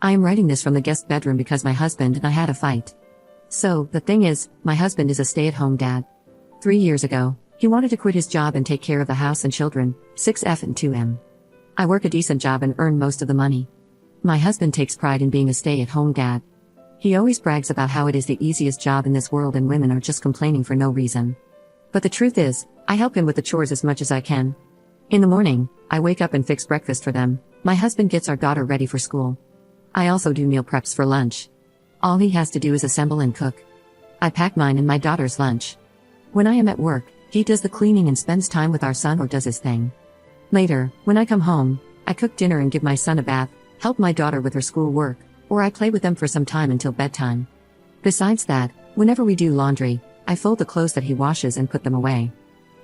I am writing this from the guest bedroom because my husband and I had a fight. So, the thing is, my husband is a stay-at-home dad. 3 years ago, he wanted to quit his job and take care of the house and children, 6F and 2M. I work a decent job and earn most of the money. My husband takes pride in being a stay-at-home dad. He always brags about how it is the easiest job in this world and women are just complaining for no reason. But the truth is, I help him with the chores as much as I can. In the morning, I wake up and fix breakfast for them. My husband gets our daughter ready for school. I also do meal preps for lunch. All he has to do is assemble and cook. I pack mine and my daughter's lunch. When I am at work, he does the cleaning and spends time with our son or does his thing. Later, when I come home, I cook dinner and give my son a bath, help my daughter with her school work, or I play with them for some time until bedtime. Besides that, whenever we do laundry, I fold the clothes that he washes and put them away.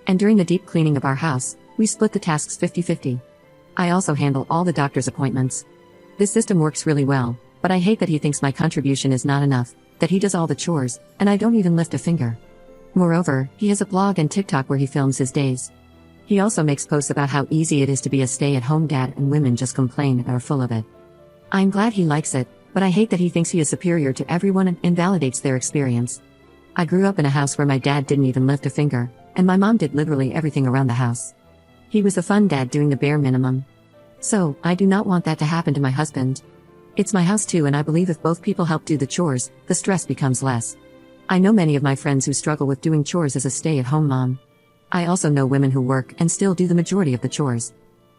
And during the deep cleaning of our house, we split the tasks 50-50. I also handle all the doctor's appointments. This system works really well, but I hate that he thinks my contribution is not enough, that he does all the chores, and I don't even lift a finger. Moreover, he has a blog and TikTok where he films his days. He also makes posts about how easy it is to be a stay-at-home dad and women just complain and are full of it. I'm glad he likes it, but I hate that he thinks he is superior to everyone and invalidates their experience. I grew up in a house where my dad didn't even lift a finger, and my mom did literally everything around the house. He was a fun dad doing the bare minimum. So, I do not want that to happen to my husband. It's my house too, and I believe if both people help do the chores, the stress becomes less. I know many of my friends who struggle with doing chores as a stay-at-home mom. I also know women who work and still do the majority of the chores.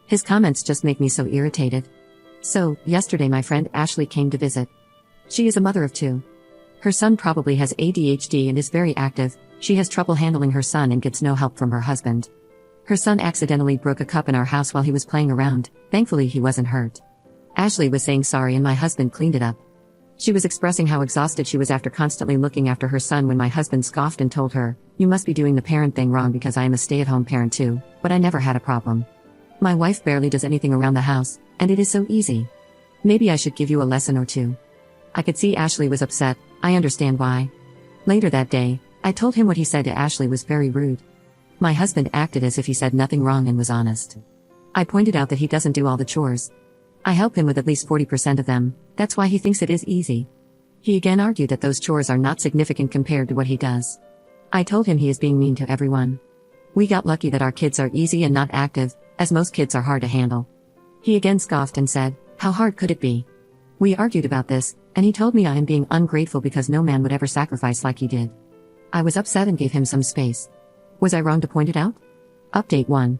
His comments just make me so irritated. So, yesterday my friend Ashley came to visit. She is a mother of 2. Her son probably has ADHD and is very active. She has trouble handling her son and gets no help from her husband. Her son accidentally broke a cup in our house while he was playing around. Thankfully he wasn't hurt. Ashley was saying sorry and my husband cleaned it up. She was expressing how exhausted she was after constantly looking after her son when my husband scoffed and told her, "You must be doing the parent thing wrong because I am a stay-at-home parent too, but I never had a problem. My wife barely does anything around the house, and it is so easy. Maybe I should give you a lesson or two." I could see Ashley was upset. I understand why. Later that day, I told him what he said to Ashley was very rude. My husband acted as if he said nothing wrong and was honest. I pointed out that he doesn't do all the chores. I help him with at least 40% of them, that's why he thinks it is easy. He again argued that those chores are not significant compared to what he does. I told him he is being mean to everyone. We got lucky that our kids are easy and not active, as most kids are hard to handle. He again scoffed and said, "How hard could it be?" We argued about this, and he told me I am being ungrateful because no man would ever sacrifice like he did. I was upset and gave him some space. Was I wrong to point it out? Update 1.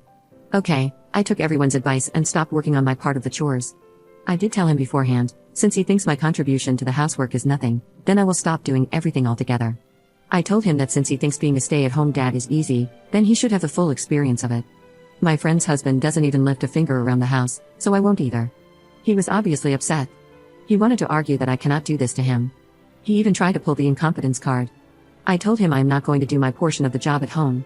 Okay, I took everyone's advice and stopped working on my part of the chores. I did tell him beforehand, since he thinks my contribution to the housework is nothing, then I will stop doing everything altogether. I told him that since he thinks being a stay-at-home dad is easy, then he should have the full experience of it. My friend's husband doesn't even lift a finger around the house, so I won't either. He was obviously upset. He wanted to argue that I cannot do this to him. He even tried to pull the incompetence card. I told him I am not going to do my portion of the job at home.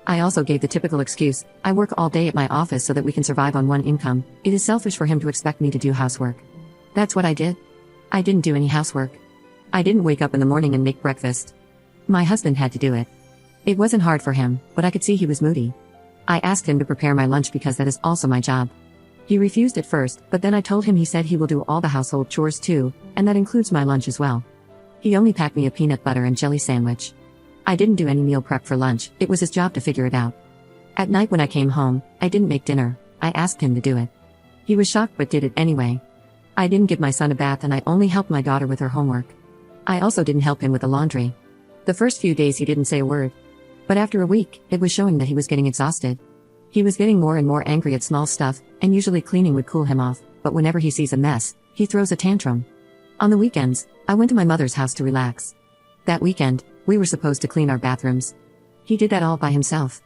I also gave the typical excuse, I work all day at my office so that we can survive on one income. It is selfish for him to expect me to do housework. That's what I did. I didn't do any housework. I didn't wake up in the morning and make breakfast. My husband had to do it. It wasn't hard for him, but I could see he was moody. I asked him to prepare my lunch because that is also my job. He refused at first, but then I told him he said he will do all the household chores too, and that includes my lunch as well. He only packed me a peanut butter and jelly sandwich. I didn't do any meal prep for lunch, it was his job to figure it out. At night when I came home, I didn't make dinner, I asked him to do it. He was shocked but did it anyway. I didn't give my son a bath and I only helped my daughter with her homework. I also didn't help him with the laundry. The first few days he didn't say a word. But after a week, it was showing that he was getting exhausted. He was getting more and more angry at small stuff, and usually cleaning would cool him off, but whenever he sees a mess, he throws a tantrum. On the weekends, I went to my mother's house to relax. That weekend, we were supposed to clean our bathrooms. He did that all by himself.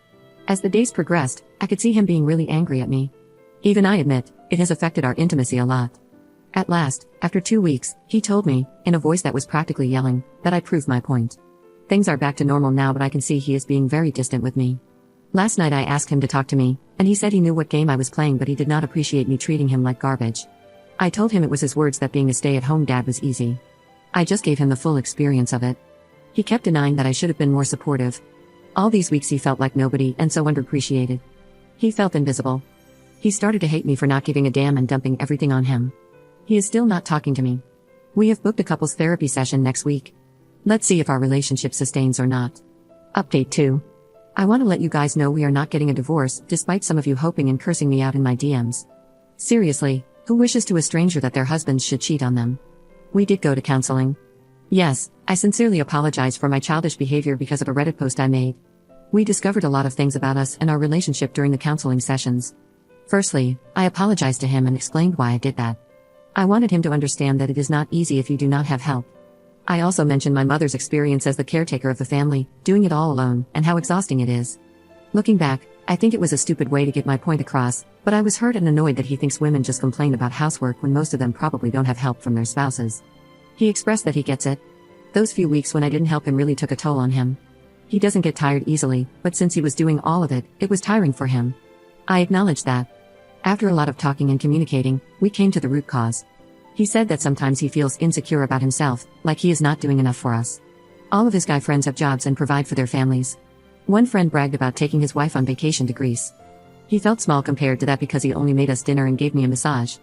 As the days progressed, I could see him being really angry at me. Even I admit, it has affected our intimacy a lot. At last, after 2 weeks, he told me, in a voice that was practically yelling, that I proved my point. Things are back to normal now, but I can see he is being very distant with me. Last night I asked him to talk to me, and he said he knew what game I was playing but he did not appreciate me treating him like garbage. I told him it was his words that being a stay-at-home dad was easy. I just gave him the full experience of it. He kept denying that I should have been more supportive. All these weeks he felt like nobody and so underappreciated. He felt invisible. He started to hate me for not giving a damn and dumping everything on him. He is still not talking to me. We have booked a couples therapy session next week. Let's see if our relationship sustains or not. Update 2. I want to let you guys know we are not getting a divorce, despite some of you hoping and cursing me out in my DMs. Seriously, who wishes to a stranger that their husbands should cheat on them? We did go to counseling. Yes, I sincerely apologize for my childish behavior because of a Reddit post I made. We discovered a lot of things about us and our relationship during the counseling sessions. Firstly, I apologized to him and explained why I did that. I wanted him to understand that it is not easy if you do not have help. I also mentioned my mother's experience as the caretaker of the family, doing it all alone, and how exhausting it is. Looking back, I think it was a stupid way to get my point across, but I was hurt and annoyed that he thinks women just complain about housework when most of them probably don't have help from their spouses. He expressed that he gets it. Those few weeks when I didn't help him really took a toll on him. He doesn't get tired easily, but since he was doing all of it, it was tiring for him. I acknowledged that. After a lot of talking and communicating, we came to the root cause. He said that sometimes he feels insecure about himself, like he is not doing enough for us. All of his guy friends have jobs and provide for their families. One friend bragged about taking his wife on vacation to Greece. He felt small compared to that because he only made us dinner and gave me a massage.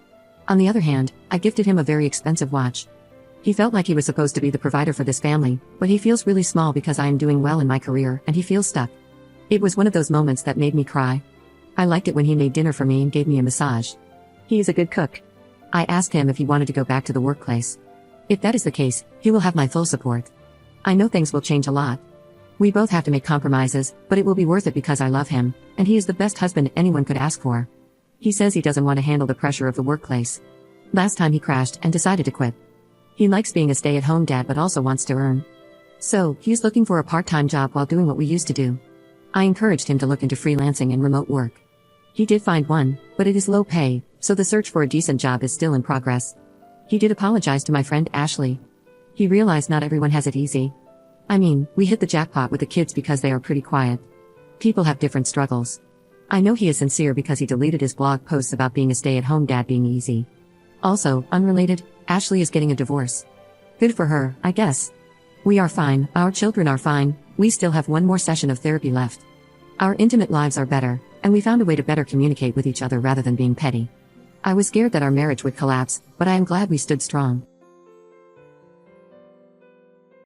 On the other hand, I gifted him a very expensive watch. He felt like he was supposed to be the provider for this family, but he feels really small because I am doing well in my career and he feels stuck. It was one of those moments that made me cry. I liked it when he made dinner for me and gave me a massage. He is a good cook. I asked him if he wanted to go back to the workplace. If that is the case, he will have my full support. I know things will change a lot. We both have to make compromises, but it will be worth it because I love him, and he is the best husband anyone could ask for. He says he doesn't want to handle the pressure of the workplace. Last time he crashed and decided to quit. He likes being a stay-at-home dad but also wants to earn. So, he's looking for a part-time job while doing what we used to do. I encouraged him to look into freelancing and remote work. He did find one, but it is low pay, so the search for a decent job is still in progress. He did apologize to my friend Ashley. He realized not everyone has it easy. I mean, we hit the jackpot with the kids because they are pretty quiet. People have different struggles. I know he is sincere because he deleted his blog posts about being a stay-at-home dad being easy. Also, unrelated, Ashley is getting a divorce. Good for her, I guess. We are fine, our children are fine, we still have one more session of therapy left. Our intimate lives are better, and we found a way to better communicate with each other rather than being petty. I was scared that our marriage would collapse, but I am glad we stood strong.